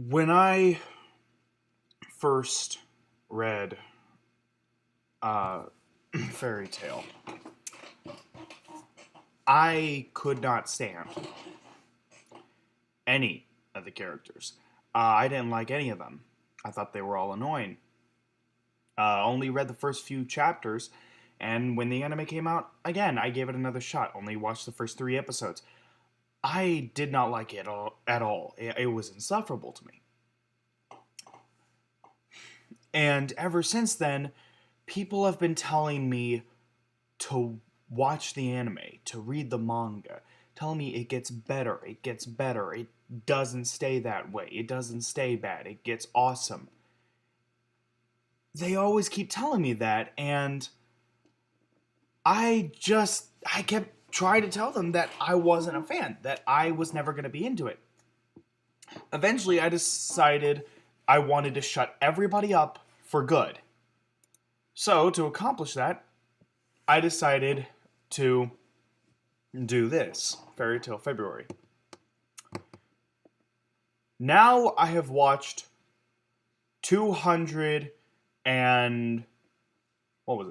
When I first read uh, Fairy Tale, I could not stand any of the characters. I didn't like any of them. I thought they were all annoying. Only read the first few chapters, and when the anime came out, again, I gave it another shot. Only watched the first 3 episodes. I did not like it at all. It was insufferable to me. And ever since then, people have been telling me to watch the anime, to read the manga, telling me it gets better, it doesn't stay that way, it doesn't stay bad, it gets awesome. They always keep telling me that, and I kept trying to tell them that I wasn't a fan, that I was never going to be into it. Eventually, I decided I wanted to shut everybody up for good. So, to accomplish that, I decided to do this, Fairy Tale February. Now I have watched 200 and,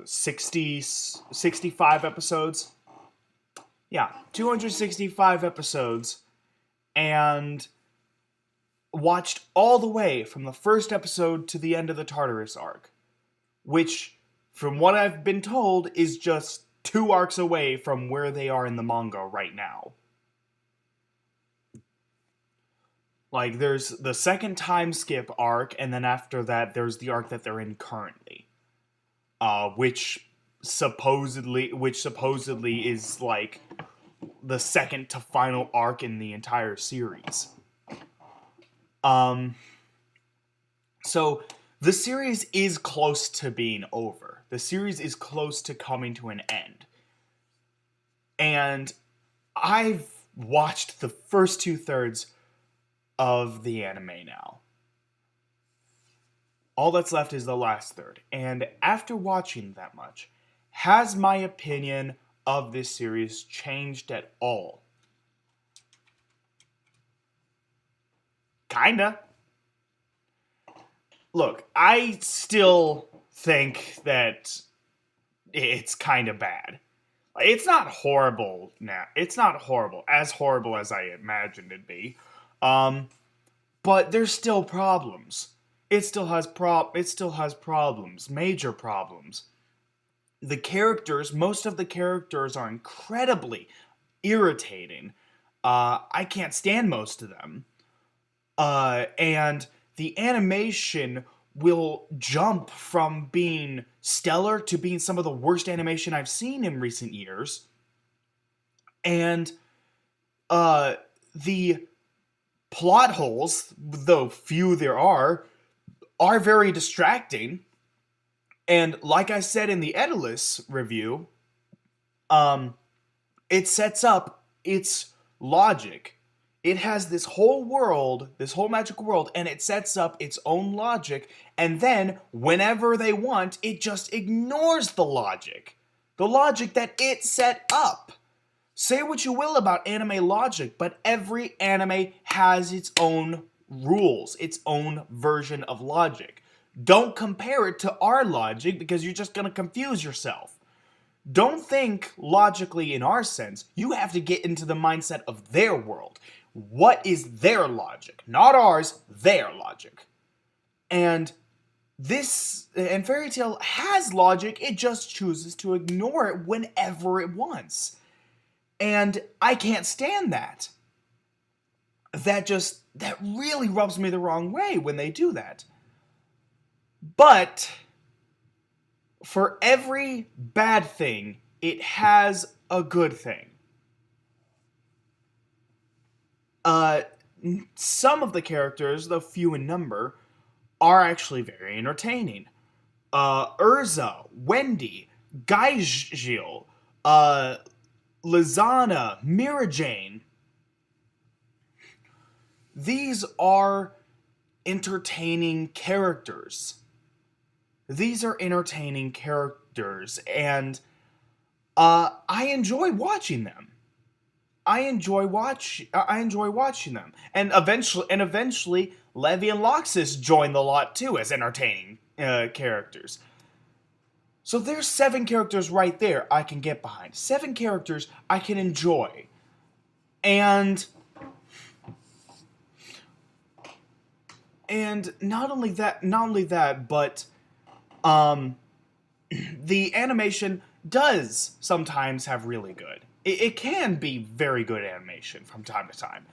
65 episodes? Yeah, 265 episodes, and watched all the way from the first episode to the end of the Tartarus arc, which, from what I've been told, is just 2 arcs away from where they are in the manga right now. Like, there's the second time skip arc, and then after that, there's the arc that they're in currently, which supposedly is like the second to final arc in the entire series. So the series is close to being over. The series is close to coming to an end. And I've watched the first 2/3 of the anime now. All that's left is the last third. And after watching that much, has my opinion of this series changed at all? Kinda. Look, I still think that it's kind of bad. It's not horrible now. It's not horrible. As horrible as I imagined it'd be. But there's still problems. It still has problems. Major problems. The characters, most of the characters are incredibly irritating. I can't stand most of them. And the animation will jump from being stellar to being some of the worst animation I've seen in recent years. And the plot holes, though few there are very distracting. And like I said in the Edilus review, it sets up its logic. It has this whole world, this whole magical world, and it sets up its own logic, and then, whenever they want, it just ignores the logic. The logic that it set up. Say what you will about anime logic, but every anime has its own rules, its own version of logic. Don't compare it to our logic, because you're just going to confuse yourself. Don't think logically in our sense. You have to get into the mindset of their world. What is their logic? Not ours, their logic. And Fairy Tail has logic, it just chooses to ignore it whenever it wants. And I can't stand that. That really rubs me the wrong way when they do that. But for every bad thing, it has a good thing. Some of the characters, though few in number, are actually very entertaining. Urza, Wendy, Gaijil, Lizana, Mira Jane. These are entertaining characters. And I enjoy watching them. I enjoy watching them, and eventually Levy and Loxus join the lot too as entertaining characters. So there's 7 characters right there I can get behind. 7 characters I can enjoy. And not only that, but the animation does sometimes have really good. It can be very good animation from time to time.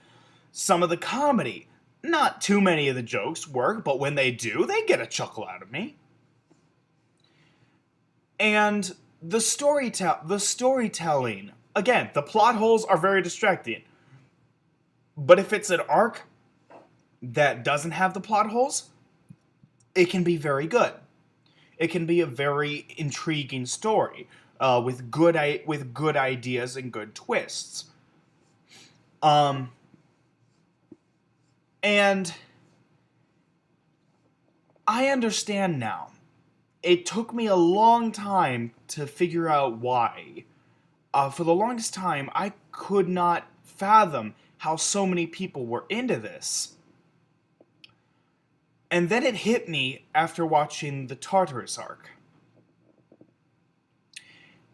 Some of the comedy, not too many of the jokes work, but when they do, they get a chuckle out of me. And the storytelling, again, the plot holes are very distracting. But if it's an arc that doesn't have the plot holes, it can be very good. It can be a very intriguing story with good ideas and good twists. And I understand now. It took me a long time to figure out why. For the longest time, I could not fathom how so many people were into this. And then it hit me after watching the Tartarus arc.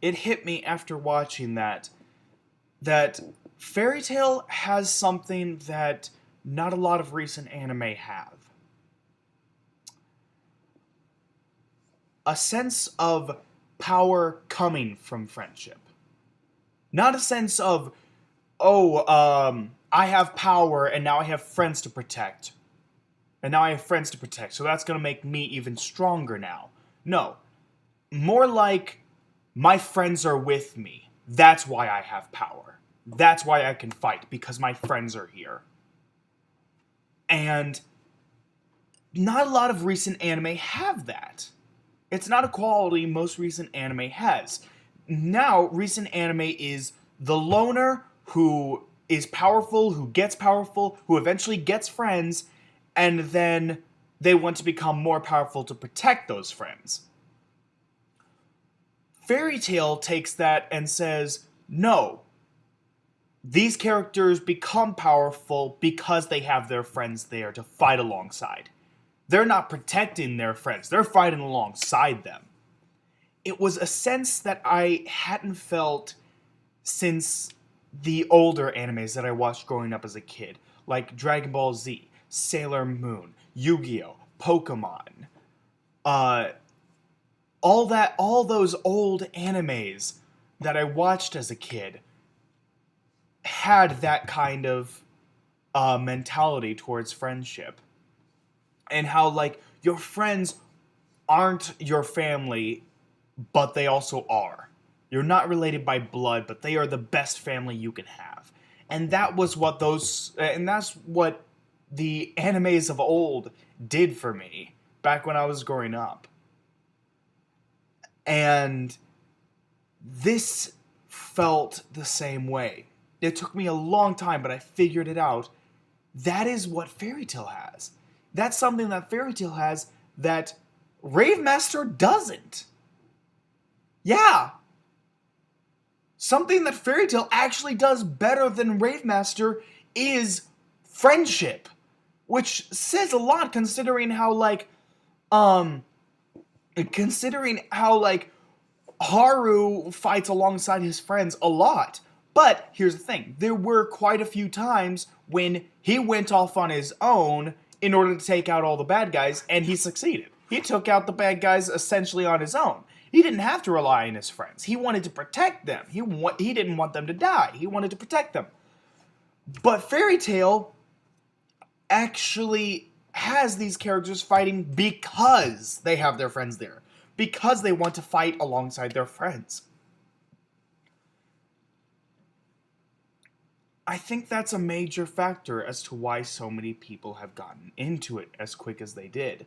It hit me after watching that Fairy Tail has something that not a lot of recent anime have. A sense of power coming from friendship. Not a sense of, I have power and now I have friends to protect. So that's going to make me even stronger now. No. More like, my friends are with me. That's why I have power. That's why I can fight, because my friends are here. And not a lot of recent anime have that. It's not a quality most recent anime has. Now, recent anime is the loner who is powerful, who gets powerful, who eventually gets friends, and then they want to become more powerful to protect those friends. Fairy Tail takes that and says, no, these characters become powerful because they have their friends there to fight alongside. They're not protecting their friends, they're fighting alongside them. It was a sense that I hadn't felt since the older animes that I watched growing up as a kid, like Dragon Ball Z, Sailor Moon, Yu-Gi-Oh!, Pokemon, all those old animes that I watched as a kid had that kind of mentality towards friendship. And how, like, your friends aren't your family, but they also are. You're not related by blood, but they are the best family you can have. And that's what the animes of old did for me back when I was growing up. And this felt the same way. It took me a long time, but I figured it out. That is what Fairy Tail has. That's something that Fairy Tail has that Rave Master doesn't. Yeah. Something that Fairy Tail actually does better than Rave Master is friendship. Which says a lot considering how, Haru fights alongside his friends a lot. But here's the thing. There were quite a few times when he went off on his own in order to take out all the bad guys, and he succeeded. He took out the bad guys essentially on his own. He didn't have to rely on his friends. He wanted to protect them. He didn't want them to die. He wanted to protect them. But Fairy Tail actually has these characters fighting because they have their friends there. Because they want to fight alongside their friends. I think that's a major factor as to why so many people have gotten into it as quick as they did.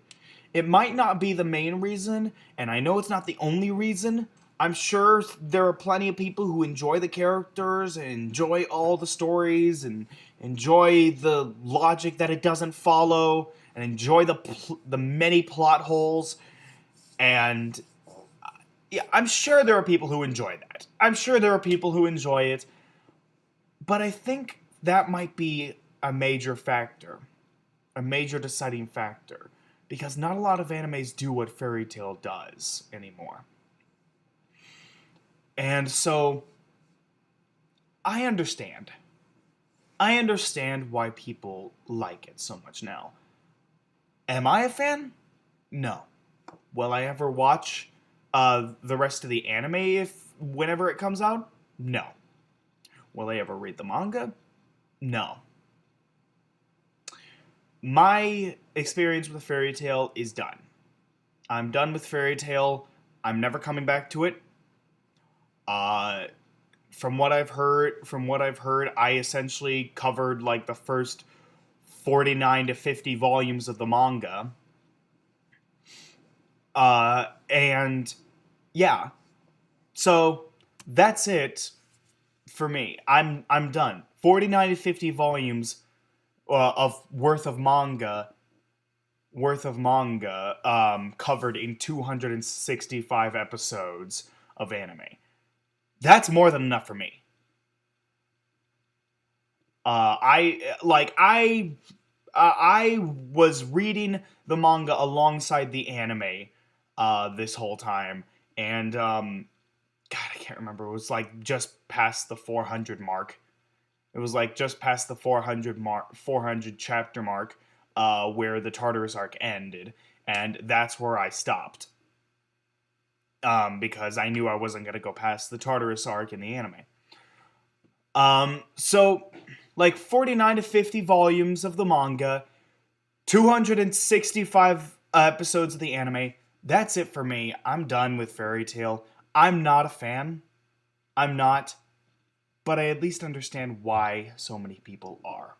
It might not be the main reason, and I know it's not the only reason. I'm sure there are plenty of people who enjoy the characters and enjoy all the stories and enjoy the logic that it doesn't follow and enjoy the many plot holes. And yeah, I'm sure there are people who enjoy that. I'm sure there are people who enjoy it. But I think that might be a major factor a major deciding factor, because not a lot of animes do what Fairy Tail does anymore. And so, I understand. I understand why people like it so much now. Am I a fan? No. Will I ever watch the rest of the anime whenever it comes out? No. Will I ever read the manga? No. My experience with Fairy Tail is done. I'm done with Fairy Tail. I'm never coming back to it. Uh, from what I've heard, I essentially covered like the first 49 to 50 volumes of the manga. And yeah. So that's it for me. I'm done. 49 to 50 volumes of worth of manga covered in 265 episodes of anime. That's more than enough for me. I was reading the manga alongside the anime this whole time, and God, I can't remember. It was like just past the 400 mark. It was like just past the 400 chapter mark, where the Tartarus arc ended, and that's where I stopped. Because I knew I wasn't gonna go past the Tartarus arc in the anime. So like 49 to 50 volumes of the manga, 265 episodes of the anime. That's it for me. I'm done with Fairy Tail. I'm not a fan. I'm not. But I at least understand why so many people are.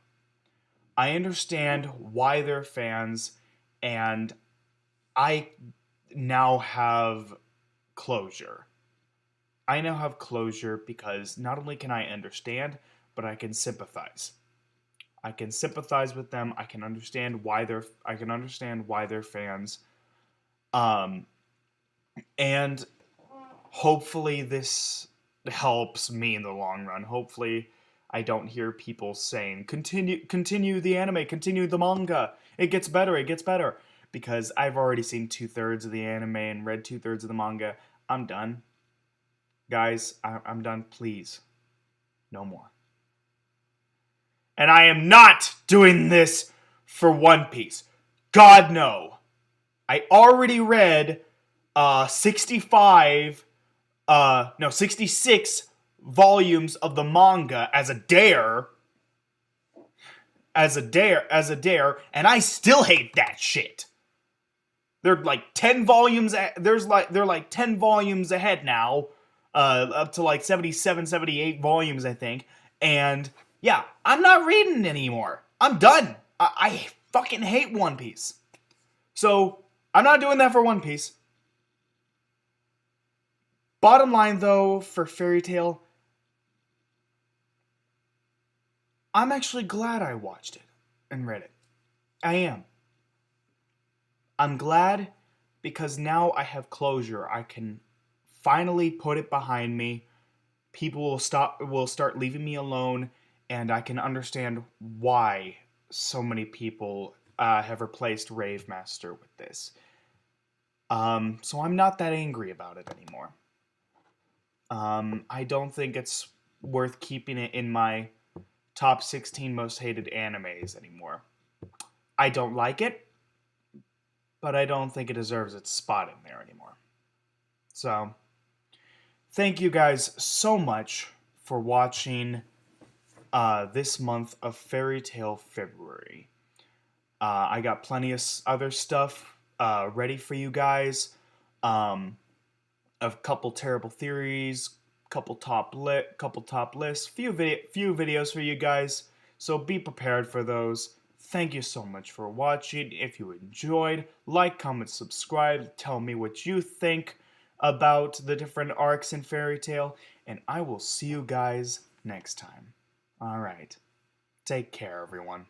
I understand why they're fans, and I now have closure. I now have closure because not only can I understand, but I can sympathize. I can sympathize with them. I can understand why they're fans. Um, and hopefully this helps me in the long run. Hopefully I don't hear people saying continue the anime, continue the manga. It gets better. Because I've already seen 2/3 of the anime and read 2/3 of the manga. I'm done. Guys, I'm done. Please. No more. And I am not doing this for One Piece. God, no. I already read 66 volumes of the manga as a dare. And I still hate that shit. They're like 10 volumes, they're like 10 volumes ahead now. Up to like 77, 78 volumes, I think. And yeah, I'm not reading anymore. I'm done. I fucking hate One Piece. So, I'm not doing that for One Piece. Bottom line, though, for Fairy Tail, I'm actually glad I watched it and read it. I am. I'm glad because now I have closure. I can finally put it behind me. People will start leaving me alone, and I can understand why so many people have replaced Rave Master with this. So I'm not that angry about it anymore. I don't think it's worth keeping it in my top 16 most hated animes anymore. I don't like it, but I don't think it deserves its spot in there anymore. So, thank you guys so much for watching this month of Fairy Tail February. I got plenty of other stuff ready for you guys. A couple terrible theories, couple top lists, few videos for you guys. So be prepared for those. Thank you so much for watching. If you enjoyed, like, comment, subscribe. Tell me what you think about the different arcs in Fairy Tail, and I will see you guys next time. All right. Take care, everyone.